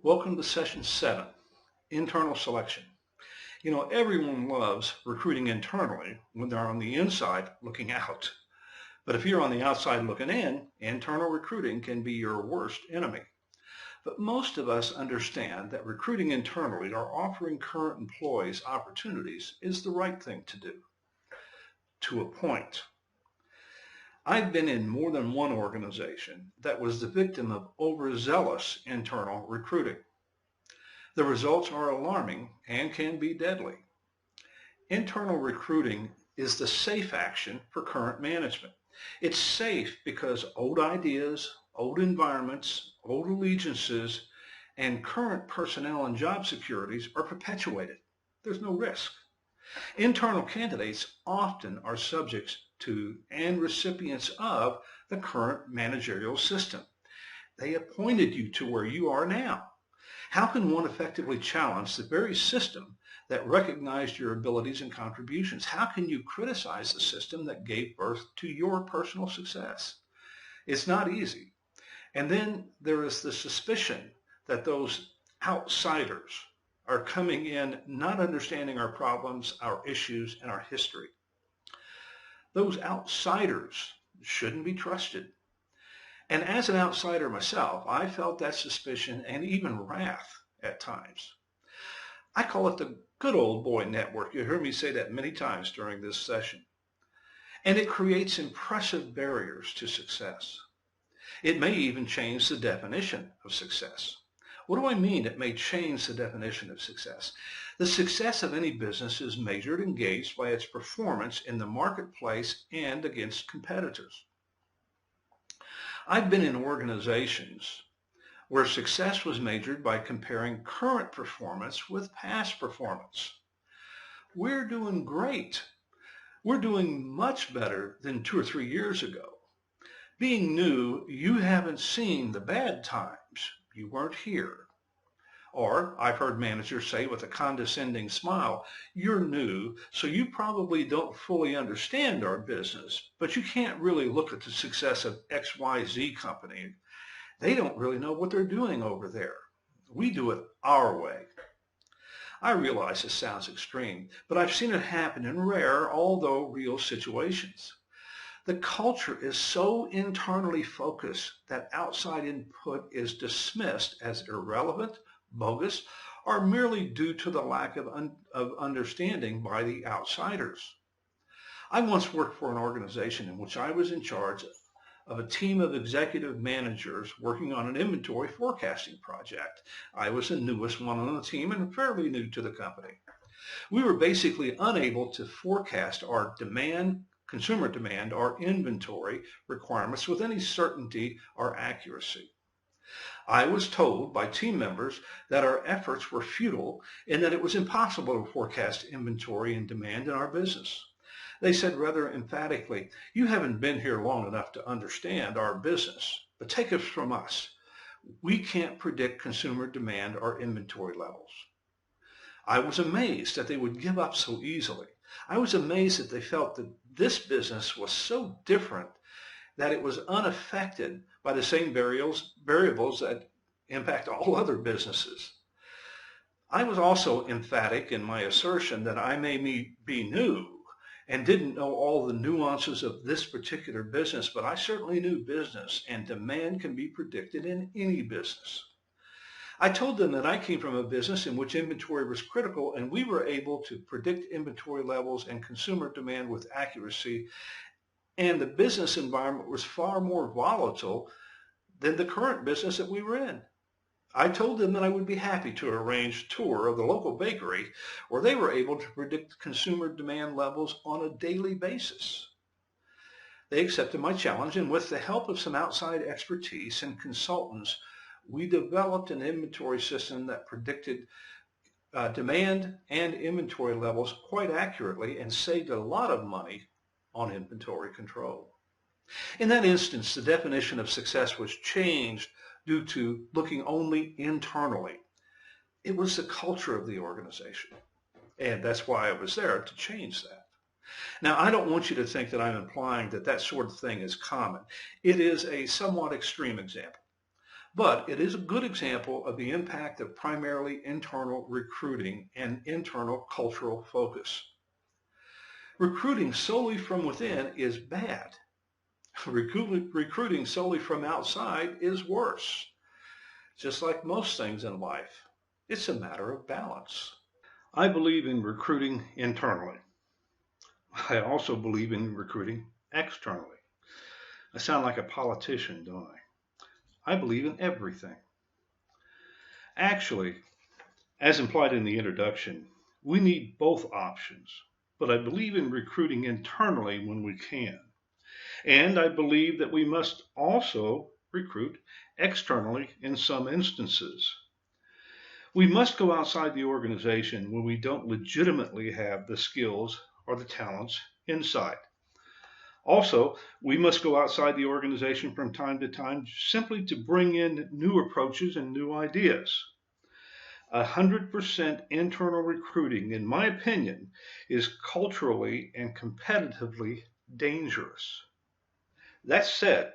Welcome to session 7, internal selection. Everyone loves recruiting internally when they're on the inside looking out. But if you're on the outside looking in, internal recruiting can be your worst enemy. But most of us understand that recruiting internally or offering current employees opportunities is the right thing to do, to a point. I've been in more than one organization that was the victim of overzealous internal recruiting. The results are alarming and can be deadly. Internal recruiting is the safe action for current management. It's safe because old ideas, old environments, old allegiances, and current personnel and job securities are perpetuated. There's no risk. Internal candidates often are subjects to and recipients of the current managerial system. They appointed you to where you are now. How can one effectively challenge the very system that recognized your abilities and contributions? How can you criticize the system that gave birth to your personal success? It's not easy. And then there is the suspicion that those outsiders are coming in not understanding our problems, our issues, and our history. Those outsiders shouldn't be trusted. And as an outsider myself, I felt that suspicion and even wrath at times. I call it the good old boy network. You heard me say that many times during this session. And it creates impressive barriers to success. It may even change the definition of success. What do I mean it may change the definition of success? The success of any business is measured and gauged by its performance in the marketplace and against competitors. I've been in organizations where success was measured by comparing current performance with past performance. We're doing great. We're doing much better than 2 or 3 years ago. Being new, you haven't seen the bad times. You weren't here. Or I've heard managers say with a condescending smile, you're new, so you probably don't fully understand our business, but you can't really look at the success of XYZ company. They don't really know what they're doing over there. We do it our way. I realize this sounds extreme, but I've seen it happen in rare, although real situations. The culture is so internally focused that outside input is dismissed as irrelevant, bogus, or merely due to the lack of understanding by the outsiders. I once worked for an organization in which I was in charge of a team of executive managers working on an inventory forecasting project. I was the newest one on the team and fairly new to the company. We were basically unable to forecast our consumer demand, or inventory requirements with any certainty or accuracy. I was told by team members that our efforts were futile and that it was impossible to forecast inventory and demand in our business. They said rather emphatically, you haven't been here long enough to understand our business, but take it from us. We can't predict consumer demand or inventory levels. I was amazed that they would give up so easily. I was amazed that they felt that this business was so different that it was unaffected by the same variables that impact all other businesses. I was also emphatic in my assertion that I may be new and didn't know all the nuances of this particular business, but I certainly knew business, and demand can be predicted in any business. I told them that I came from a business in which inventory was critical, and we were able to predict inventory levels and consumer demand with accuracy, and the business environment was far more volatile than the current business that we were in. I told them that I would be happy to arrange a tour of the local bakery where they were able to predict consumer demand levels on a daily basis. They accepted my challenge, and with the help of some outside expertise and consultants, we developed an inventory system that predicted demand and inventory levels quite accurately and saved a lot of money on inventory control. In that instance, the definition of success was changed due to looking only internally. It was the culture of the organization, and that's why I was there, to change that. Now, I don't want you to think that I'm implying that that sort of thing is common. It is a somewhat extreme example. But it is a good example of the impact of primarily internal recruiting and internal cultural focus. Recruiting solely from within is bad. Recruiting solely from outside is worse. Just like most things in life, it's a matter of balance. I believe in recruiting internally. I also believe in recruiting externally. I sound like a politician, don't I? I believe in everything. Actually, as implied in the introduction, we need both options, but I believe in recruiting internally when we can. And I believe that we must also recruit externally in some instances. We must go outside the organization when we don't legitimately have the skills or the talents inside. Also, we must go outside the organization from time to time simply to bring in new approaches and new ideas. 100% internal recruiting, in my opinion, is culturally and competitively dangerous. That said,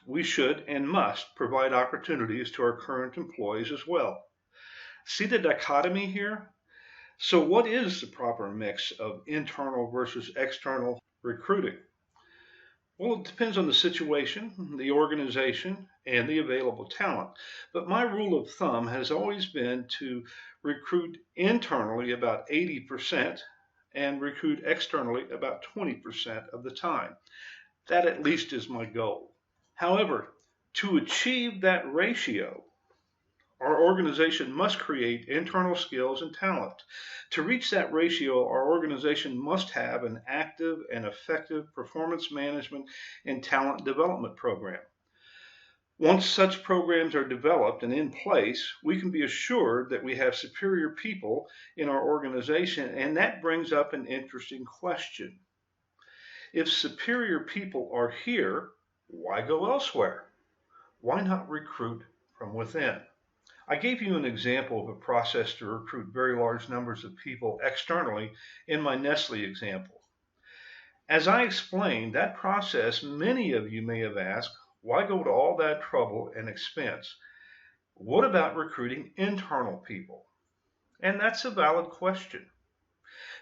we should and must provide opportunities to our current employees as well. See the dichotomy here? So what is the proper mix of internal versus external recruiting? Well, it depends on the situation, the organization, and the available talent. But my rule of thumb has always been to recruit internally about 80% and recruit externally about 20% of the time. That at least is my goal. However, to achieve that ratio, our organization must create internal skills and talent. To reach that ratio, our organization must have an active and effective performance management and talent development program. Once such programs are developed and in place, we can be assured that we have superior people in our organization, and that brings up an interesting question. If superior people are here, why go elsewhere? Why not recruit from within? I gave you an example of a process to recruit very large numbers of people externally in my Nestle example. As I explained that process, many of you may have asked, why go to all that trouble and expense? What about recruiting internal people? And that's a valid question.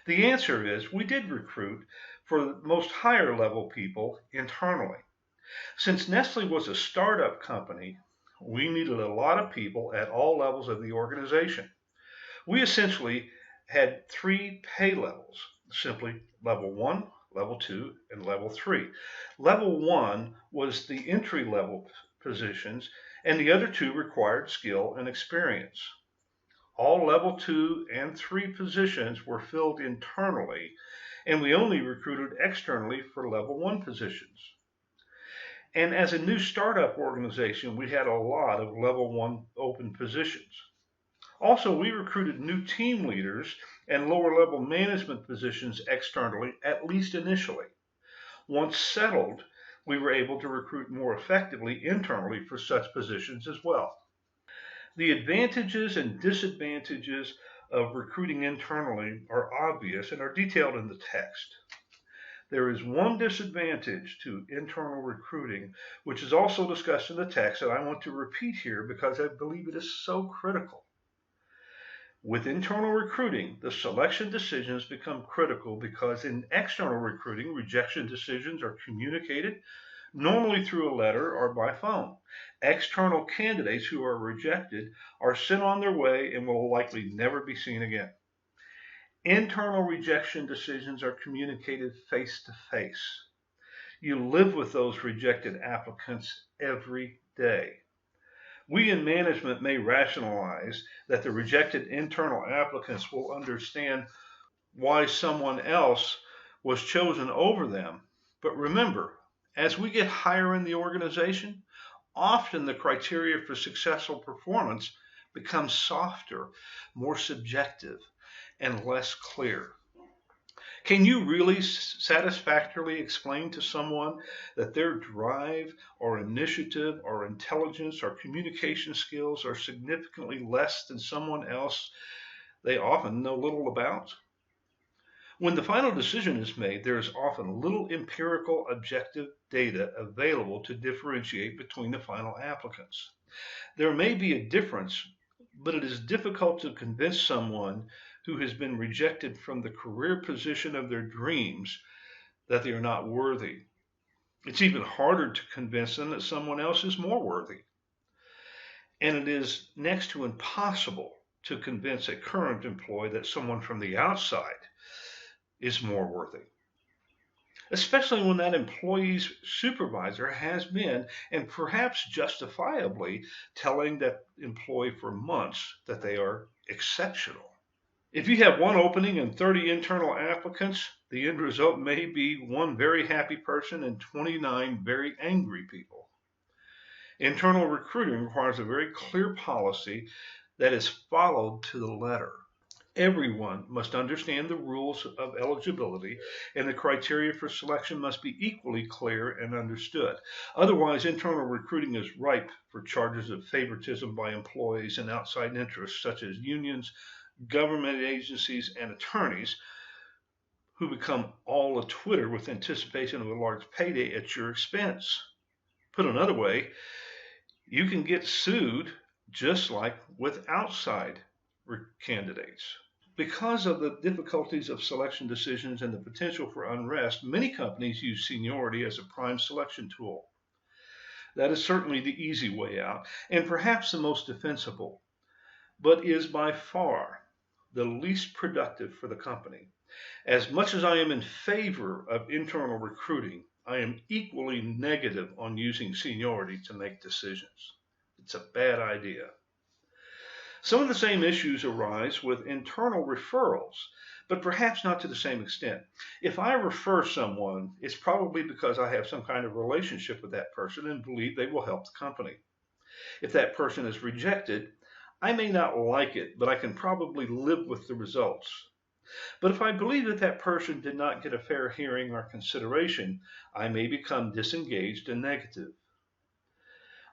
The answer is we did recruit for the most higher level people internally. Since Nestle was a startup company, we needed a lot of people at all levels of the organization. We essentially had 3 pay levels, simply level 1, level 2, and level 3. Level 1 was the entry level positions, and the other 2 required skill and experience. All level 2 and 3 positions were filled internally, and we only recruited externally for level 1 positions. And as a new startup organization, we had a lot of level 1 open positions. Also, we recruited new team leaders and lower level management positions externally, at least initially. Once settled, we were able to recruit more effectively internally for such positions as well. The advantages and disadvantages of recruiting internally are obvious and are detailed in the text. There is one disadvantage to internal recruiting, which is also discussed in the text, and I want to repeat here because I believe it is so critical. With internal recruiting, the selection decisions become critical because in external recruiting, rejection decisions are communicated, normally through a letter or by phone. External candidates who are rejected are sent on their way and will likely never be seen again. Internal rejection decisions are communicated face to face. You live with those rejected applicants every day. We in management may rationalize that the rejected internal applicants will understand why someone else was chosen over them. But remember, as we get higher in the organization, often the criteria for successful performance becomes softer, more subjective, and less clear. Can you really satisfactorily explain to someone that their drive or initiative or intelligence or communication skills are significantly less than someone else they often know little about? When the final decision is made, there is often little empirical objective data available to differentiate between the final applicants. There may be a difference, but it is difficult to convince someone who has been rejected from the career position of their dreams that they are not worthy. It's even harder to convince them that someone else is more worthy. And it is next to impossible to convince a current employee that someone from the outside is more worthy, especially when that employee's supervisor has been, and perhaps justifiably, telling that employee for months that they are exceptional. If you have one opening and 30 internal applicants, the end result may be one very happy person and 29 very angry people. Internal recruiting requires a very clear policy that is followed to the letter. Everyone must understand the rules of eligibility, and the criteria for selection must be equally clear and understood. Otherwise, internal recruiting is ripe for charges of favoritism by employees and outside interests such as unions, government agencies, and attorneys who become all a Twitter with anticipation of a large payday at your expense. Put another way, you can get sued just like with outside candidates. Because of the difficulties of selection decisions and the potential for unrest, many companies use seniority as a prime selection tool. That is certainly the easy way out, and perhaps the most defensible, but is by far the least productive for the company. As much as I am in favor of internal recruiting, I am equally negative on using seniority to make decisions. It's a bad idea. Some of the same issues arise with internal referrals, but perhaps not to the same extent. If I refer someone, it's probably because I have some kind of relationship with that person and believe they will help the company. If that person is rejected, I may not like it, but I can probably live with the results. But if I believe that that person did not get a fair hearing or consideration, I may become disengaged and negative.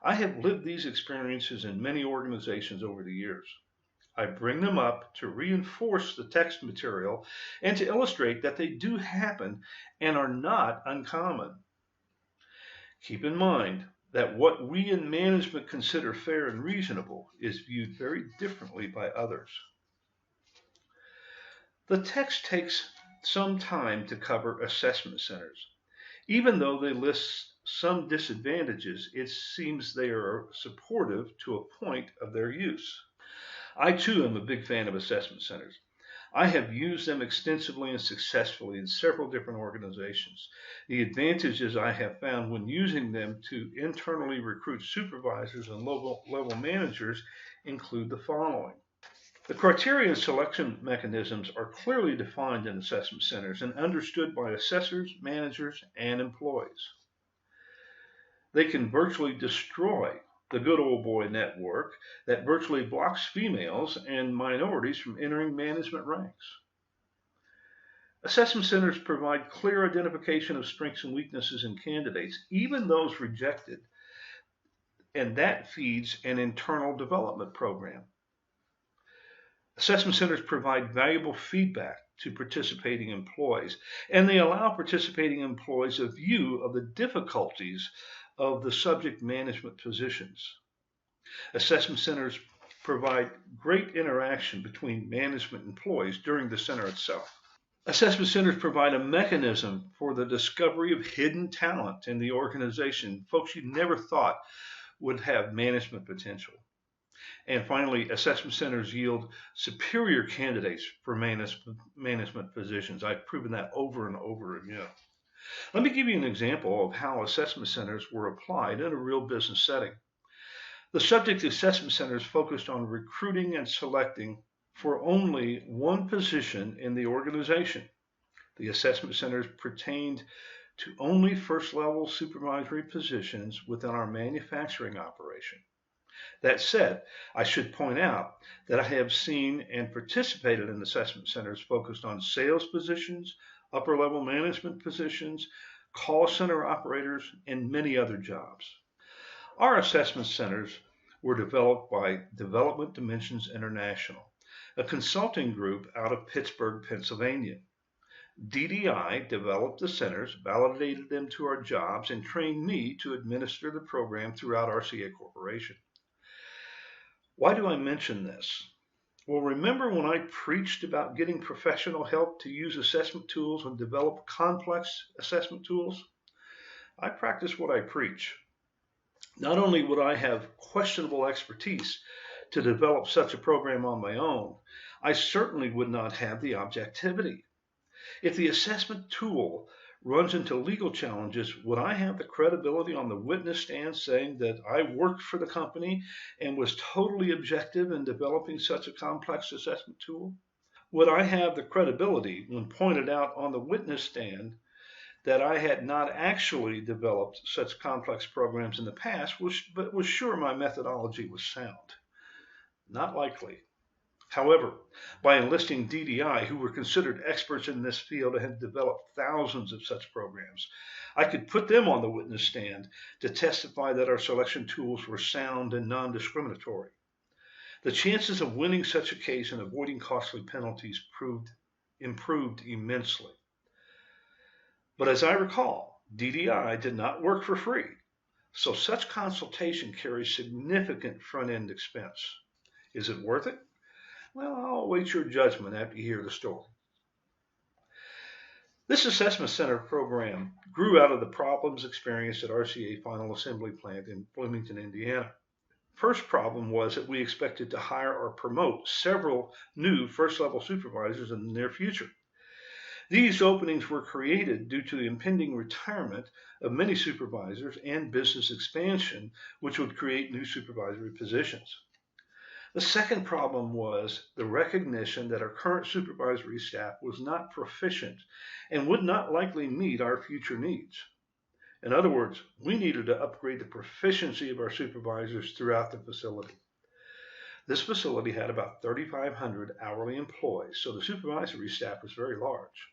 I have lived these experiences in many organizations over the years. I bring them up to reinforce the text material and to illustrate that they do happen and are not uncommon. Keep in mind that what we in management consider fair and reasonable is viewed very differently by others. The text takes some time to cover assessment centers. Even though they list some disadvantages, it seems they are supportive to a point of their use. I too am a big fan of assessment centers. I have used them extensively and successfully in several different organizations. The advantages I have found when using them to internally recruit supervisors and level managers include the following. The criteria and selection mechanisms are clearly defined in assessment centers and understood by assessors, managers, and employees. They can virtually destroy the good old boy network that virtually blocks females and minorities from entering management ranks. Assessment centers provide clear identification of strengths and weaknesses in candidates, even those rejected, and that feeds an internal development program. Assessment centers provide valuable feedback to participating employees, and they allow participating employees a view of the difficulties of the subject management positions. Assessment centers provide great interaction between management and employees during the center itself. Assessment centers provide a mechanism for the discovery of hidden talent in the organization, folks you never thought would have management potential. And finally, assessment centers yield superior candidates for management positions. I've proven that over and over again. Let me give you an example of how assessment centers were applied in a real business setting. The subject assessment centers focused on recruiting and selecting for only one position in the organization. The assessment centers pertained to only first-level supervisory positions within our manufacturing operation. That said, I should point out that I have seen and participated in assessment centers focused on sales positions, upper-level management positions, call center operators, and many other jobs. Our assessment centers were developed by Development Dimensions International, a consulting group out of Pittsburgh, Pennsylvania. DDI developed the centers, validated them to our jobs, and trained me to administer the program throughout RCA Corporation. Why do I mention this? Well, remember when I preached about getting professional help to use assessment tools and develop complex assessment tools? I practice what I preach. Not only would I have questionable expertise to develop such a program on my own, I certainly would not have the objectivity. If the assessment tool runs into legal challenges, would I have the credibility on the witness stand saying that I worked for the company and was totally objective in developing such a complex assessment tool? Would I have the credibility when pointed out on the witness stand that I had not actually developed such complex programs in the past, but was sure my methodology was sound? Not likely. However, by enlisting DDI, who were considered experts in this field and had developed thousands of such programs, I could put them on the witness stand to testify that our selection tools were sound and non-discriminatory. The chances of winning such a case and avoiding costly penalties improved immensely. But as I recall, DDI did not work for free, so such consultation carries significant front-end expense. Is it worth it? Well, I'll await your judgment after you hear the story. This assessment center program grew out of the problems experienced at RCA Final Assembly Plant in Bloomington, Indiana. First problem was that we expected to hire or promote several new first-level supervisors in the near future. These openings were created due to the impending retirement of many supervisors and business expansion, which would create new supervisory positions. The second problem was the recognition that our current supervisory staff was not proficient and would not likely meet our future needs. In other words, we needed to upgrade the proficiency of our supervisors throughout the facility. This facility had about 3,500 hourly employees, so the supervisory staff was very large.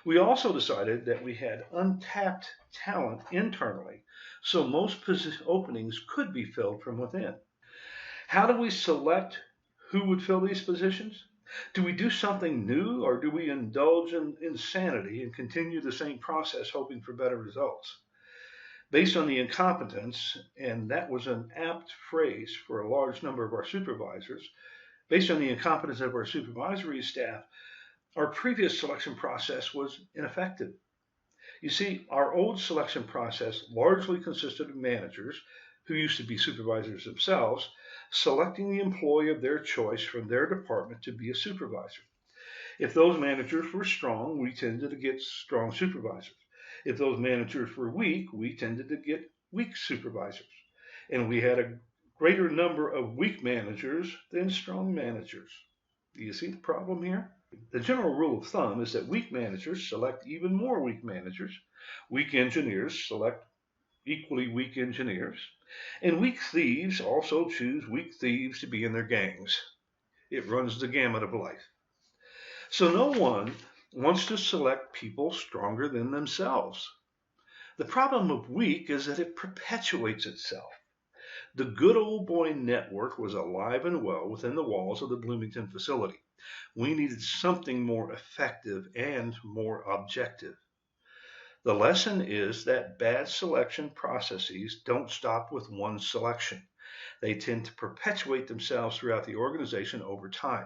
We also decided that we had untapped talent internally, so most openings could be filled from within. How do we select who would fill these positions? Do we do something new, or do we indulge in insanity and continue the same process hoping for better results? Based on the incompetence, and that was an apt phrase for a large number of our supervisors, based on the incompetence of our supervisory staff, our previous selection process was ineffective. You see, our old selection process largely consisted of managers, who used to be supervisors themselves, selecting the employee of their choice from their department to be a supervisor. If those managers were strong, we tended to get strong supervisors. If those managers were weak, we tended to get weak supervisors. And we had a greater number of weak managers than strong managers. Do you see the problem here? The general rule of thumb is that weak managers select even more weak managers. Weak engineers select equally weak engineers. And weak thieves also choose weak thieves to be in their gangs. It runs the gamut of life. So no one wants to select people stronger than themselves. The problem of weak is that it perpetuates itself. The good old boy network was alive and well within the walls of the Bloomington facility. We needed something more effective and more objective. The lesson is that bad selection processes don't stop with one selection. They tend to perpetuate themselves throughout the organization over time.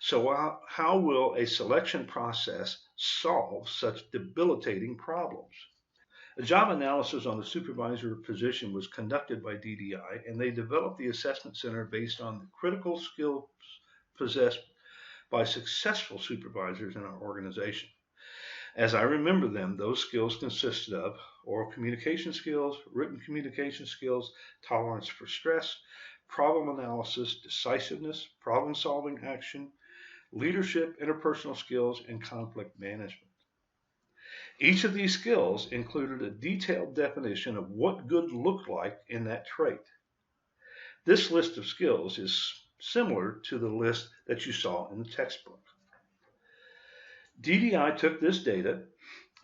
So how will a selection process solve such debilitating problems? A job analysis on the supervisor position was conducted by DDI, and they developed the assessment center based on the critical skills possessed by successful supervisors in our organization. As I remember them, those skills consisted of oral communication skills, written communication skills, tolerance for stress, problem analysis, decisiveness, problem-solving action, leadership, interpersonal skills, and conflict management. Each of these skills included a detailed definition of what good looked like in that trait. This list of skills is similar to the list that you saw in the textbook. DDI took this data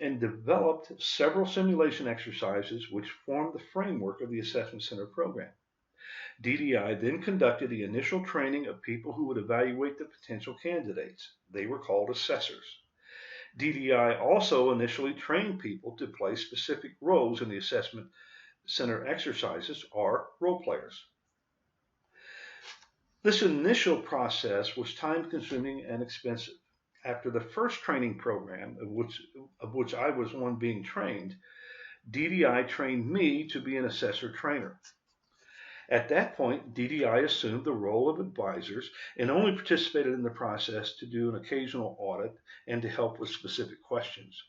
and developed several simulation exercises which formed the framework of the Assessment Center program. DDI then conducted the initial training of people who would evaluate the potential candidates. They were called assessors. DDI also initially trained people to play specific roles in the assessment center exercises, or role players. This initial process was time consuming and expensive. After the first training program, of which I was one being trained, DDI trained me to be an assessor trainer. At that point, DDI assumed the role of advisors and only participated in the process to do an occasional audit and to help with specific questions.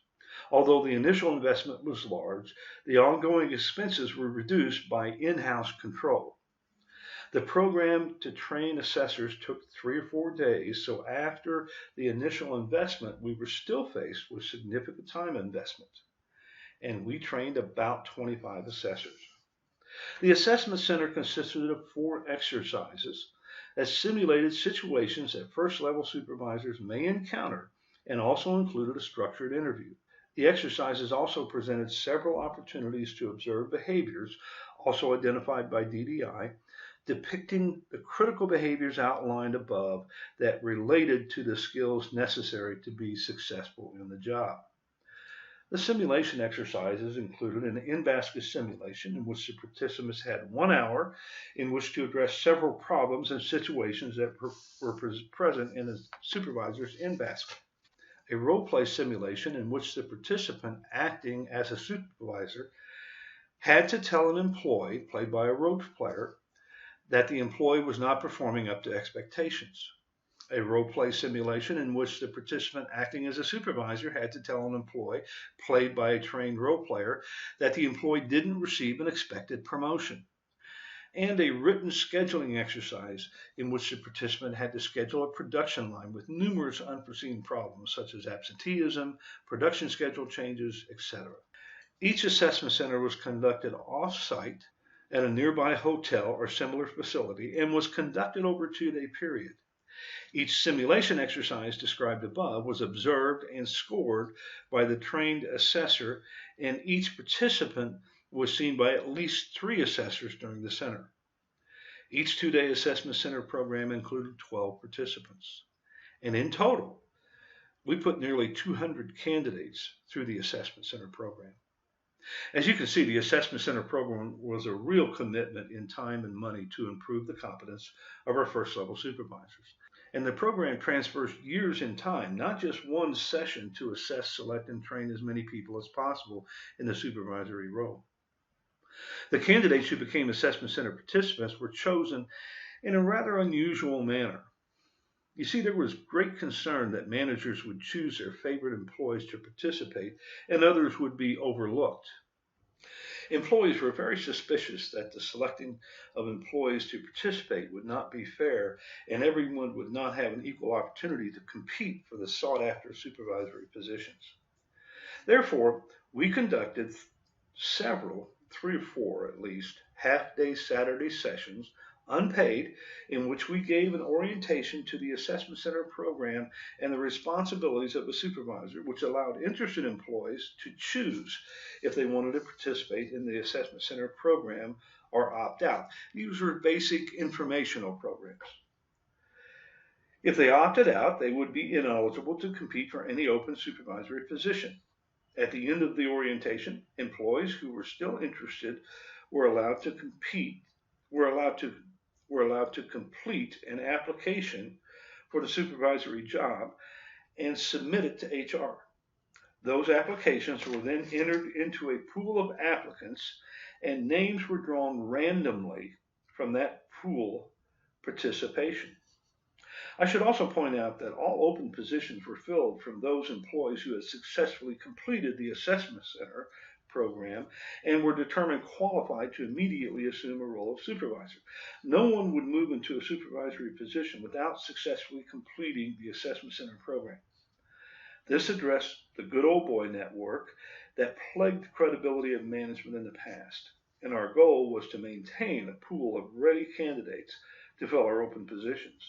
Although the initial investment was large, the ongoing expenses were reduced by in-house control. The program to train assessors took 3 or 4 days, so after the initial investment, we were still faced with significant time investment, and we trained about 25 assessors. The assessment center consisted of 4 exercises that simulated situations that first level supervisors may encounter and also included a structured interview. The exercises also presented several opportunities to observe behaviors, also identified by DDI, depicting the critical behaviors outlined above that related to the skills necessary to be successful in the job. The simulation exercises included an in-basket simulation in which the participants had 1 hour in which to address several problems and situations that were present in the supervisor's in-basket. A role-play simulation in which the participant acting as a supervisor had to tell an employee, played by a role player, that the employee was not performing up to expectations. A role-play simulation in which the participant acting as a supervisor had to tell an employee, played by a trained role player, that the employee didn't receive an expected promotion. And a written scheduling exercise in which the participant had to schedule a production line with numerous unforeseen problems such as absenteeism, production schedule changes, etc. Each assessment center was conducted off-site at a nearby hotel or similar facility and was conducted over a 2-day period. Each simulation exercise described above was observed and scored by the trained assessor, and each participant was seen by at least 3 assessors during the center. Each 2-day assessment center program included 12 participants. And in total, we put nearly 200 candidates through the assessment center program. As you can see, the assessment center program was a real commitment in time and money to improve the competence of our first level supervisors. And the program transfers years in time, not just one session to assess, select, and train as many people as possible in the supervisory role. The candidates who became assessment center participants were chosen in a rather unusual manner. You see, there was great concern that managers would choose their favorite employees to participate and others would be overlooked. Employees were very suspicious that the selecting of employees to participate would not be fair and everyone would not have an equal opportunity to compete for the sought-after supervisory positions. Therefore, we conducted several, 3 or 4 at least, half-day Saturday sessions, unpaid, in which we gave an orientation to the assessment center program and the responsibilities of a supervisor, which allowed interested employees to choose if they wanted to participate in the assessment center program or opt out. These were basic informational programs. If they opted out, they would be ineligible to compete for any open supervisory position. At the end of the orientation, employees who were still interested were allowed to complete an application for the supervisory job and submit it to HR. Those applications were then entered into a pool of applicants and names were drawn randomly from that pool participation. I should also point out that all open positions were filled from those employees who had successfully completed the assessment center program and were determined qualified to immediately assume a role of supervisor. No one would move into a supervisory position without successfully completing the assessment center program. This addressed the good old boy network that plagued the credibility of management in the past, and our goal was to maintain a pool of ready candidates to fill our open positions.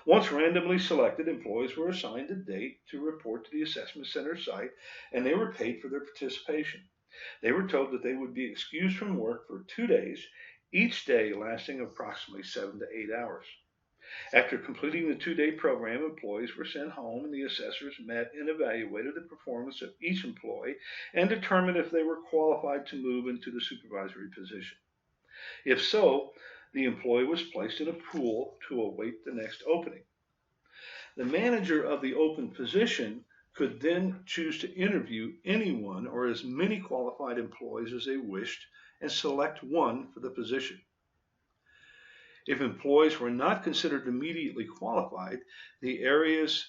Once randomly selected, employees were assigned a date to report to the assessment center site, and they were paid for their participation. They were told that they would be excused from work for 2 days, each day lasting approximately 7 to 8 hours. After completing the 2-day program, employees were sent home and the assessors met and evaluated the performance of each employee and determined if they were qualified to move into the supervisory position. If so, the employee was placed in a pool to await the next opening. The manager of the open position could then choose to interview anyone or as many qualified employees as they wished and select one for the position. If employees were not considered immediately qualified, the areas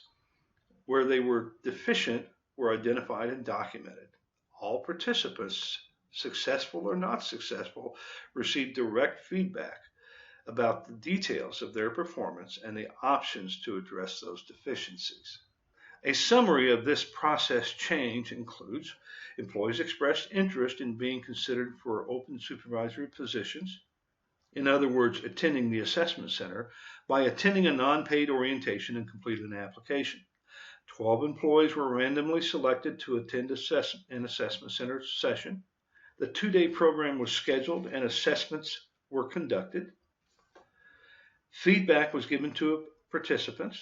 where they were deficient were identified and documented. All participants, successful or not successful, received direct feedback about the details of their performance and the options to address those deficiencies. A summary of this process change includes employees expressed interest in being considered for open supervisory positions, in other words, attending the assessment center, by attending a non-paid orientation and complete an application. 12 employees were randomly selected to attend an assessment center session. The 2-day program was scheduled and assessments were conducted. Feedback was given to participants.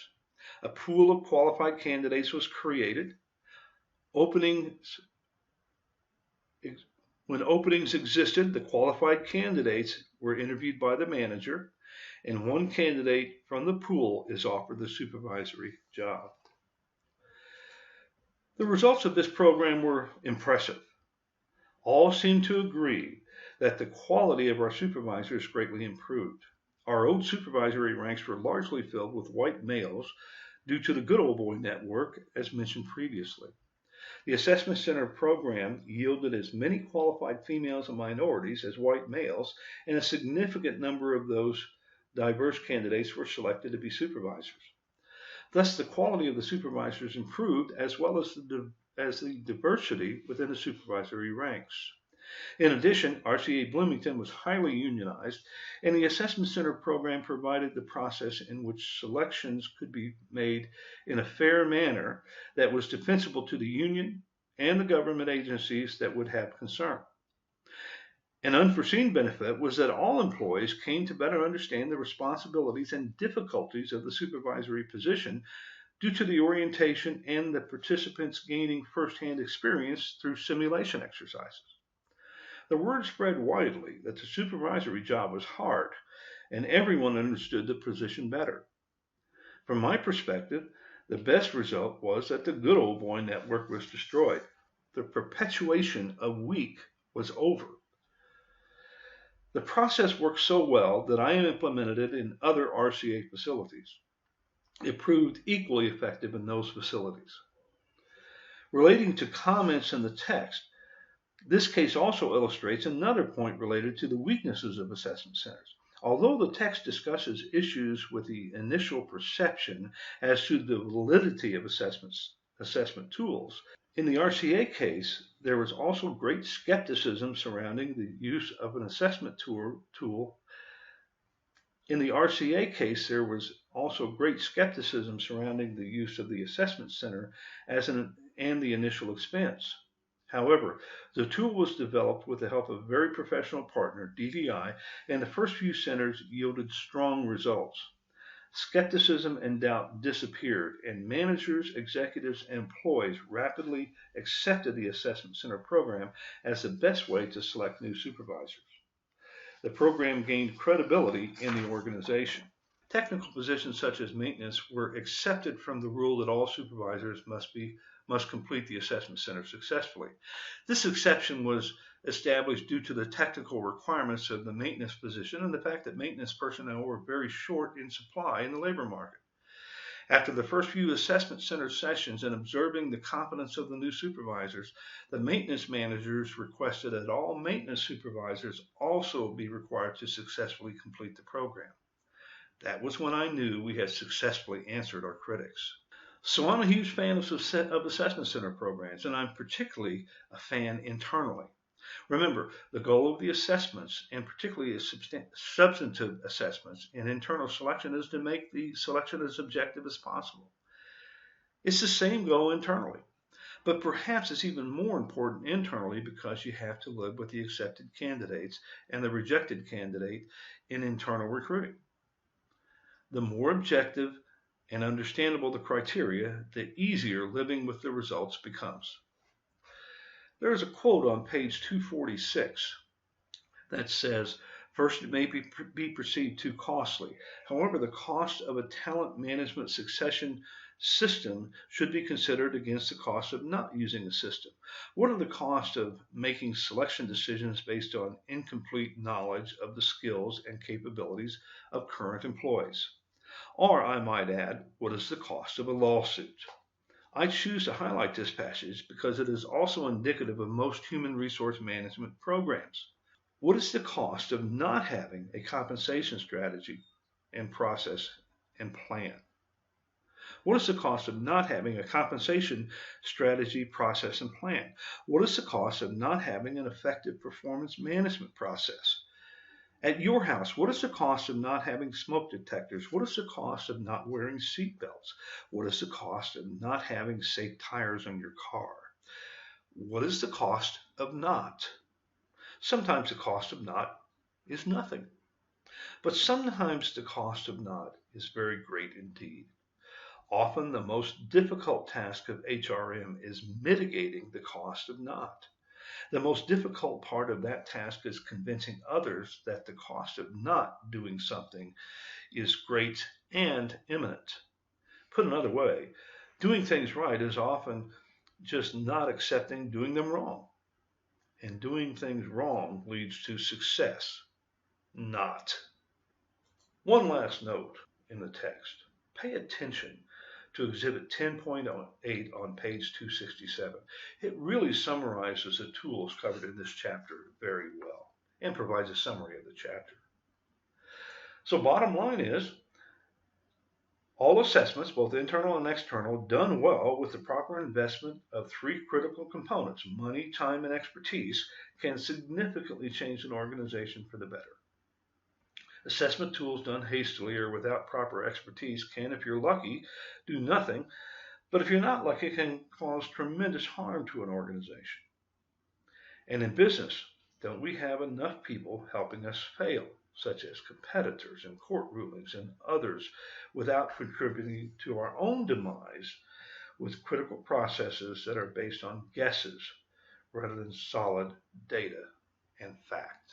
A pool of qualified candidates was created. When openings existed, the qualified candidates were interviewed by the manager, and one candidate from the pool is offered the supervisory job. The results of this program were impressive. All seemed to agree that the quality of our supervisors greatly improved. Our old supervisory ranks were largely filled with white males due to the Good Old Boy network, as mentioned previously. The assessment center program yielded as many qualified females and minorities as white males, and a significant number of those diverse candidates were selected to be supervisors. Thus, the quality of the supervisors improved, as well as the diversity within the supervisory ranks. In addition, RCA Bloomington was highly unionized, and the assessment center program provided the process in which selections could be made in a fair manner that was defensible to the union and the government agencies that would have concern. An unforeseen benefit was that all employees came to better understand the responsibilities and difficulties of the supervisory position due to the orientation and the participants gaining firsthand experience through simulation exercises. The word spread widely that the supervisory job was hard, and everyone understood the position better. From my perspective, the best result was that the Good Old Boy network was destroyed. The perpetuation of weak was over. The process worked so well that I implemented it in other RCA facilities. It proved equally effective in those facilities. Relating to comments in the text, this case also illustrates another point related to the weaknesses of assessment centers. Although the text discusses issues with the initial perception as to the validity of assessment tools, in the RCA case, there was also great skepticism surrounding the use of an assessment tool. In the RCA case, there was also great skepticism surrounding the use of the assessment center and the initial expense. However, the tool was developed with the help of a very professional partner, DDI, and the first few centers yielded strong results. Skepticism and doubt disappeared, and managers, executives, and employees rapidly accepted the assessment center program as the best way to select new supervisors. The program gained credibility in the organization. Technical positions such as maintenance were accepted from the rule that all supervisors must complete the assessment center successfully. This exception was established due to the technical requirements of the maintenance position and the fact that maintenance personnel were very short in supply in the labor market. After the first few assessment center sessions and observing the competence of the new supervisors, the maintenance managers requested that all maintenance supervisors also be required to successfully complete the program. That was when I knew we had successfully answered our critics. So I'm a huge fan of assessment center programs, and I'm particularly a fan internally. Remember, the goal of the assessments, and particularly substantive assessments and internal selection, is to make the selection as objective as possible. It's the same goal internally, but perhaps it's even more important internally because you have to live with the accepted candidates and the rejected candidate in internal recruiting. The more objective and understandable the criteria, the easier living with the results becomes. There is a quote on page 246 that says, first, it may be perceived too costly. However, the cost of a talent management succession system should be considered against the cost of not using a system. What are the costs of making selection decisions based on incomplete knowledge of the skills and capabilities of current employees? Or, I might add, what is the cost of a lawsuit? I choose to highlight this passage because it is also indicative of most human resource management programs. What is the cost of not having a compensation strategy and process and plan? What is the cost of not having a compensation strategy, process, and plan? What is the cost of not having an effective performance management process? At your house, what is the cost of not having smoke detectors? What is the cost of not wearing seat belts? What is the cost of not having safe tires on your car? What is the cost of not? Sometimes the cost of not is nothing, but sometimes the cost of not is very great indeed. Often the most difficult task of HRM is mitigating the cost of not. The most difficult part of that task is convincing others that the cost of not doing something is great and imminent. Put another way, doing things right is often just not accepting doing them wrong. And doing things wrong leads to success, not. One last note in the text. Pay attention to Exhibit 10.8 on page 267. It really summarizes the tools covered in this chapter very well and provides a summary of the chapter. So bottom line is, all assessments, both internal and external, done well with the proper investment of three critical components, money, time, and expertise, can significantly change an organization for the better. Assessment tools done hastily or without proper expertise can, if you're lucky, do nothing, but if you're not lucky, can cause tremendous harm to an organization. And in business, don't we have enough people helping us fail, such as competitors and court rulings and others, without contributing to our own demise with critical processes that are based on guesses rather than solid data and fact?